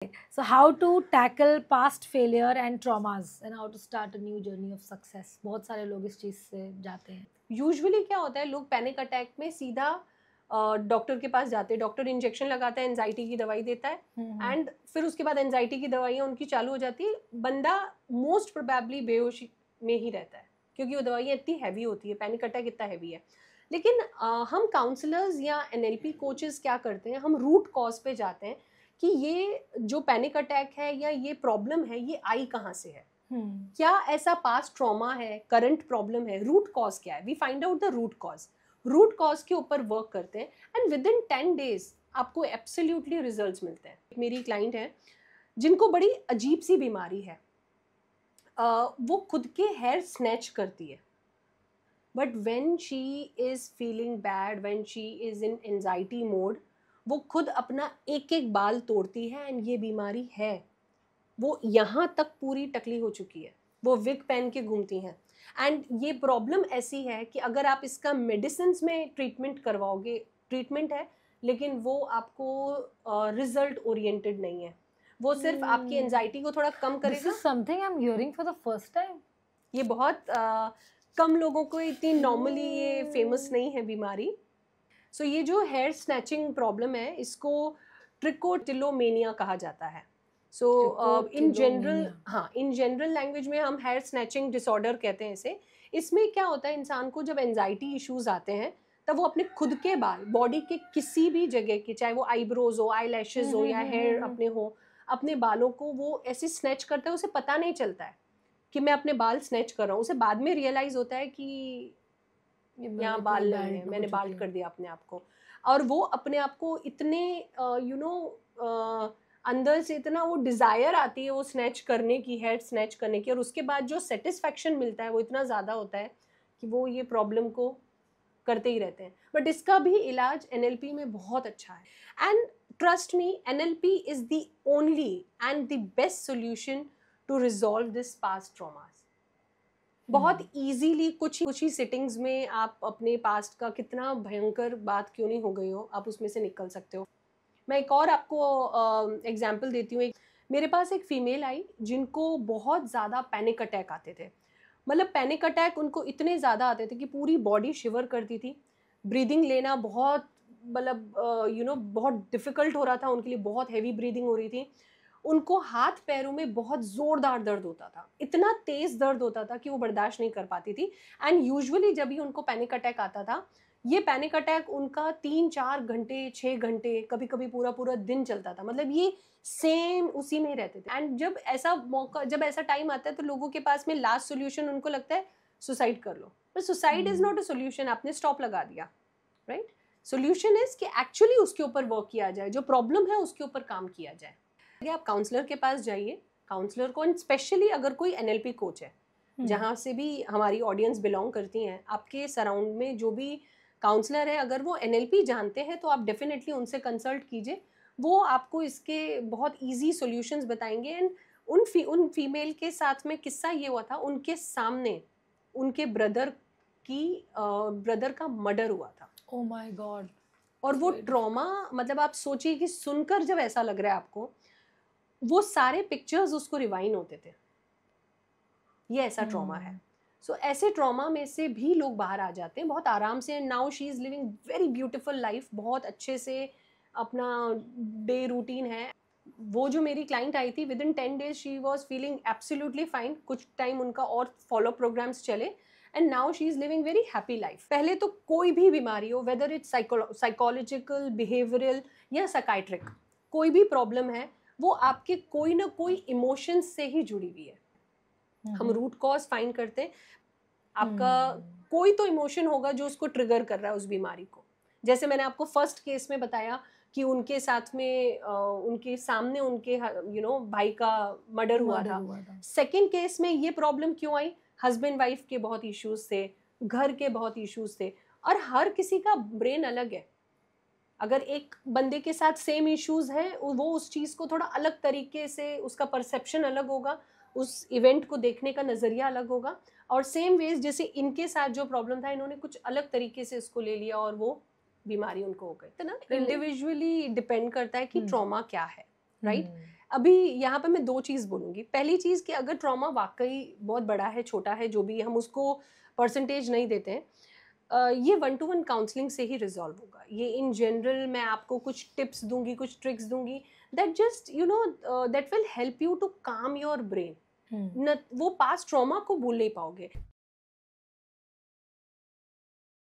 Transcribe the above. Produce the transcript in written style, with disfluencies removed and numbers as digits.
So how to tackle past failure and traumas and how to start a new journey of success. बहुत सारे लोग इस चीज से जाते हैं. यूजुअली क्या होता है, लोग पैनिक अटैक में सीधा डॉक्टर के पास जाते हैं, डॉक्टर इंजेक्शन लगाता है, एंजाइटी की दवाई देता है एंड फिर उसके बाद एंजाइटी की दवाइयाँ उनकी चालू हो जाती है. बंदा मोस्ट प्रोबेबली बेहोशी में ही रहता है क्योंकि वो दवाइयाँ इतनी हैवी होती है, पैनिक अटैक इतना हैवी है. लेकिन हम काउंसलर्स या NLP कोचेस क्या करते हैं, हम रूट कॉज पे जाते हैं कि ये जो पैनिक अटैक है या ये प्रॉब्लम है ये आई कहाँ से है. क्या ऐसा पास्ट ट्रॉमा है, करंट प्रॉब्लम है, रूट कॉज क्या है. We find out the root cause के ऊपर वर्क करते हैं एंड विद इन 10 days आपको एब्सोल्युटली रिजल्ट्स मिलते हैं. मेरी क्लाइंट है जिनको बड़ी अजीब सी बीमारी है, वो खुद के हेयर स्नैच करती है, but when she is feeling bad, when she is in anxiety mode, वो खुद अपना एक एक बाल तोड़ती है एंड ये बीमारी है. वो यहाँ तक पूरी टकली हो चुकी है, वो विग पहन के घूमती हैं एंड ये प्रॉब्लम ऐसी है कि अगर आप इसका मेडिसिन में ट्रीटमेंट करवाओगे, ट्रीटमेंट है लेकिन वो आपको रिजल्ट ओरिएंटेड नहीं है, वो सिर्फ आपकी एंजाइटी को थोड़ा कम करेगा. This is something I'm hearing for the first time. ये बहुत कम लोगों को, इतनी नॉर्मली ये फेमस नहीं है बीमारी. सो ये जो हेयर स्नैचिंग प्रॉब्लम है इसको ट्रिकोटिलोमेनिया कहा जाता है. सो इन जनरल लैंग्वेज में हम हेयर स्नैचिंग डिसऑर्डर कहते हैं इसे. इसमें क्या होता है, इंसान को जब एंजाइटी इश्यूज आते हैं तब वो अपने खुद के बाल, बॉडी के किसी भी जगह के, चाहे वो आईब्रोज हो, आई लैशेज हो या हेयर अपने हो, अपने बालों को वो ऐसे स्नैच करता है, उसे पता नहीं चलता है कि मैं अपने बाल स्नैच कर रहा हूँ. उसे बाद में रियलाइज होता है कि यहाँ बाल नहीं है, मैंने बाल कर दिया अपने आप को. और वो अपने आप को इतने अंदर से इतना वो डिज़ायर आती है वो स्नैच करने की, हेयर स्नैच करने की, और उसके बाद जो सेटिस्फैक्शन मिलता है वो इतना ज़्यादा होता है कि वो ये प्रॉब्लम को करते ही रहते हैं. बट इसका भी इलाज NLP में बहुत अच्छा है and trust me, NLP is the only and the best solution to resolve this past traumas. बहुत इजीली कुछ ही सिटिंग्स में आप अपने पास्ट का कितना भयंकर बात क्यों नहीं हो गई हो, आप उसमें से निकल सकते हो. मैं एक और आपको एग्जांपल देती हूँ. मेरे पास एक फीमेल आई जिनको बहुत ज़्यादा पैनिक अटैक आते थे. मतलब पैनिक अटैक उनको इतने ज़्यादा आते थे कि पूरी बॉडी शिवर करती थी, ब्रीदिंग लेना बहुत मतलब बहुत डिफ़िकल्ट हो रहा था उनके लिए, बहुत हैवी ब्रीदिंग हो रही थी. उनको हाथ पैरों में बहुत ज़ोरदार दर्द होता था, इतना तेज़ दर्द होता था कि वो बर्दाश्त नहीं कर पाती थी. एंड यूजुअली जब भी उनको पैनिक अटैक आता था, ये पैनिक अटैक उनका 3-4 घंटे, 6 घंटे, कभी कभी पूरा पूरा दिन चलता था. मतलब ये सेम उसी में रहते थे. एंड जब ऐसा टाइम आता है तो लोगों के पास में लास्ट सोल्यूशन उनको लगता है सुसाइड कर लो. पर suicide is not a solution. आपने स्टॉप लगा दिया, राइट. सोल्यूशन इज़ कि एक्चुअली उसके ऊपर वर्क किया जाए, जो प्रॉब्लम है उसके ऊपर काम किया जाए. आप काउंसलर के पास जाइए, काउंसलर को, एंड स्पेशली अगर कोई NLP कोच है, जहाँ से भी हमारी ऑडियंस बिलोंग करती हैं, आपके सराउंड में जो भी काउंसलर है अगर वो NLP जानते हैं तो आप डेफिनेटली उनसे कंसल्ट कीजिए. वो आपको इसके बहुत इजी सॉल्यूशंस बताएंगे. एंड उन फीमेल के साथ में किस्सा ये हुआ था, उनके सामने उनके ब्रदर का मर्डर हुआ था. Oh my God. और वो ट्रॉमा, मतलब आप सोचिए कि सुनकर जब ऐसा लग रहा है आपको, वो सारे पिक्चर्स उसको रिवाइन होते थे. ये ऐसा ट्रॉमा है. सो ऐसे ट्रॉमा में से भी लोग बाहर आ जाते हैं बहुत आराम से. Now she is living very beautiful life, बहुत अच्छे से अपना डे रूटीन है. वो जो मेरी क्लाइंट आई थी, with in 10 days she was feeling absolutely fine. कुछ टाइम उनका और फॉलो प्रोग्राम्स चले and now she is living very happy life. पहले तो कोई भी बीमारी हो, वेदर इट्स साइकोलॉजिकल, बिहेवियरल या साइकाइट्रिक, कोई भी प्रॉब्लम है, वो आपके कोई ना कोई इमोशंस से ही जुड़ी हुई है. हम रूट कॉज फाइंड करते हैं. आपका कोई तो इमोशन होगा जो उसको ट्रिगर कर रहा है उस बीमारी को. जैसे मैंने आपको फर्स्ट केस में बताया कि उनके साथ में उनके सामने उनके भाई का मर्डर हुआ था. सेकंड केस में ये प्रॉब्लम क्यों आई, हस्बैंड वाइफ के बहुत इश्यूज थे, घर के बहुत इश्यूज थे, और हर किसी का ब्रेन अलग है. अगर एक बंदे के साथ सेम इश्यूज हैं, वो उस चीज़ को थोड़ा अलग तरीके से, उसका परसेप्शन अलग होगा, उस इवेंट को देखने का नज़रिया अलग होगा. और सेम वेज जैसे इनके साथ जो प्रॉब्लम था, इन्होंने कुछ अलग तरीके से इसको ले लिया और वो बीमारी उनको हो गई. तो ना इंडिविजुअली डिपेंड करता है कि ट्रॉमा क्या है, राइट. अभी यहाँ पे मैं 2 चीज़ बोलूँगी। पहली चीज़ कि अगर ट्रॉमा वाक़ई बहुत बड़ा है, छोटा है, जो भी हम उसको परसेंटेज नहीं देते हैं, ये 1 टू 1 काउंसलिंग से ही रिज़ॉल्व होगा। ये इन जनरल मैं आपको कुछ टिप्स दूँगी, कुछ ट्रिक्स दूँगी that just that will help you to calm your brain. Hmm. न वो पास्ट ट्रॉमा को भूल नहीं पाओगे।